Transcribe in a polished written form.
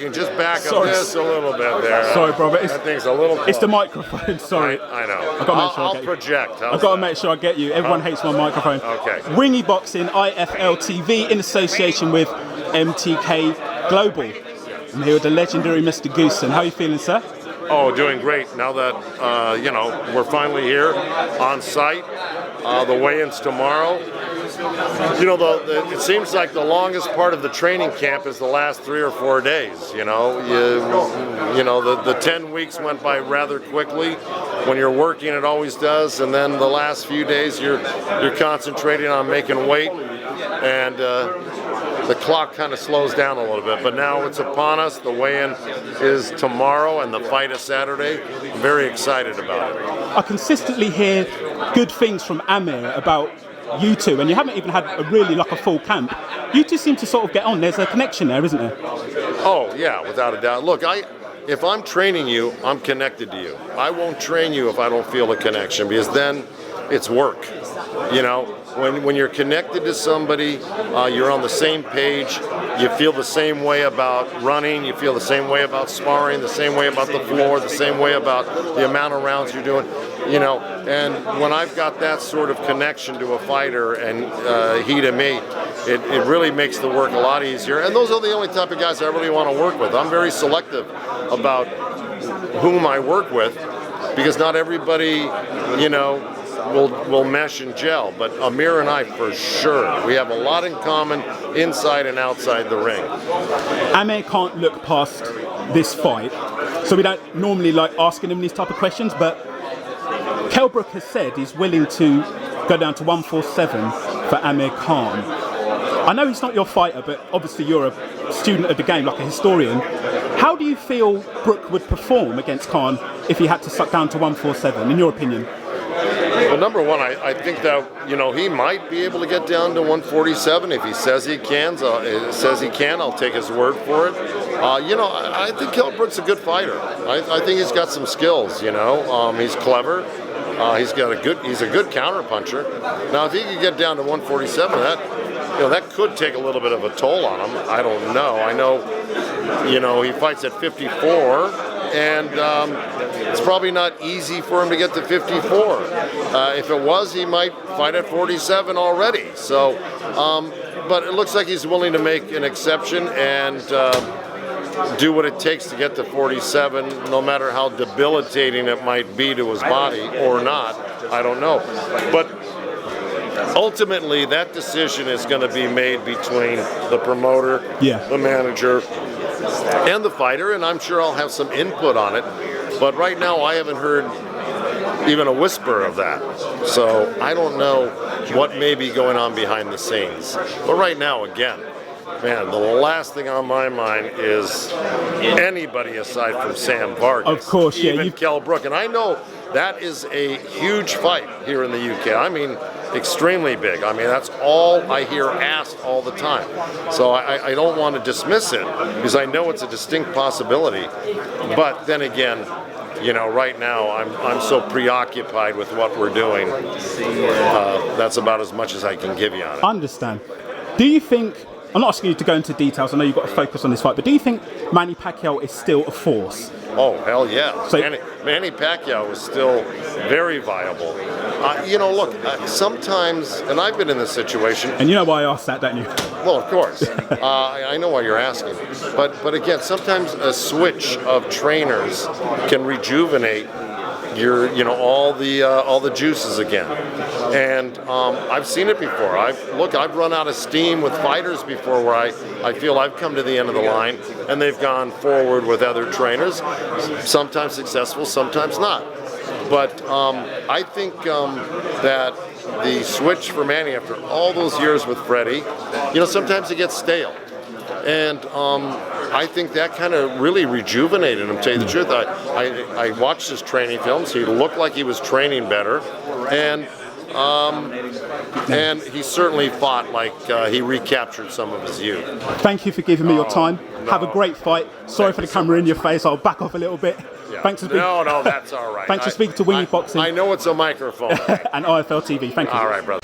can just back up this a little bit there. Sorry, brother. That thing's a little close. It's the microphone, sorry. I know. I'll project. I've got to make sure I get you. Everyone hates my microphone. Okay. Wingy Boxing, IFL TV, in association with MTK Global. I'm here with the legendary Mr. Goosen. How are you feeling, sir? Oh, doing great. Now that, we're finally here on site. The weigh-in's tomorrow. It seems like the longest part of the training camp is the last 3 or 4 days. The 10 weeks went by rather quickly. When you're working, it always does. And then the last few days, you're concentrating on making weight, and the clock kind of slows down a little bit. But now it's upon us. The weigh-in is tomorrow, and the fight is Saturday. I'm very excited about it. I consistently hear good things from Amir about you two, and you haven't even had a full camp. You two seem to sort of get on. There's a connection there, isn't there? Oh, yeah, without a doubt. Look, if I'm training you, I'm connected to you. I won't train you if I don't feel a connection, because then it's work. When you're connected to somebody, you're on the same page. You feel the same way about running. You feel the same way about sparring, the same way about the floor, the same way about the amount of rounds you're doing. And when I've got that sort of connection to a fighter, and he to me, it really makes the work a lot easier. And those are the only type of guys I really want to work with. I'm very selective about whom I work with, because not everybody, will mesh and gel. But Amir and I, for sure, we have a lot in common inside and outside the ring. Amir can't look past this fight, so we don't normally like asking him these type of questions, but Kell Brook has said he's willing to go down to 147 for Amir Khan. I know he's not your fighter, but obviously you're a student of the game, like a historian. How do you feel Brook would perform against Khan if he had to suck down to 147, in your opinion? Well, number one, I think that he might be able to get down to 147 if he says he can. I'll take his word for it. I think Kell Brook's a good fighter. I think he's got some skills. He's clever. He's a good counter puncher. Now, if he could get down to 147, that could take a little bit of a toll on him. I don't know. I know, he fights at 54. And it's probably not easy for him to get to 54. If it was, he might fight at 47 already. So, but it looks like he's willing to make an exception and do what it takes to get to 47, no matter how debilitating it might be to his body or not. I don't know. But ultimately, that decision is going to be made between the promoter, the manager, and the fighter, and I'm sure I'll have some input on it. But right now, I haven't heard even a whisper of that. So I don't know what may be going on behind the scenes. But right now, again, man, the last thing on my mind is anybody aside from Sam Vargas. Of course, even Kell Brook. And I know that is a huge fight here in the UK. I mean, extremely big. I mean, that's all I hear asked all the time. So I don't want to dismiss it, because I know it's a distinct possibility. But then again, right now I'm so preoccupied with what we're doing. That's about as much as I can give you on it. I understand. Do you think, I'm not asking you to go into details, I know you've got to focus on this fight, but do you think Manny Pacquiao is still a force? Oh, hell yeah. So, Manny Pacquiao is still very viable. Look, sometimes, and I've been in this situation. And you know why I asked that, don't you? Well, of course. I know why you're asking. But again, sometimes a switch of trainers can rejuvenate all the juices again. And I've seen it before. I've run out of steam with fighters before, where I feel I've come to the end of the line and they've gone forward with other trainers, sometimes successful, sometimes not. But I think that the switch for Manny after all those years with Freddie, sometimes it gets stale. And I think that kind of really rejuvenated him, to tell you the truth. I watched his training films. He looked like he was training better. And he certainly fought like he recaptured some of his youth. Thank you for giving me your time. No. Have a great fight. Sorry for the camera in your face. I'll back off a little bit. Yeah. Thanks for speaking. No, that's all right. Thanks for speaking to Wingy Boxing. I know it's a microphone. And IFL TV. Thank you. All right, brother.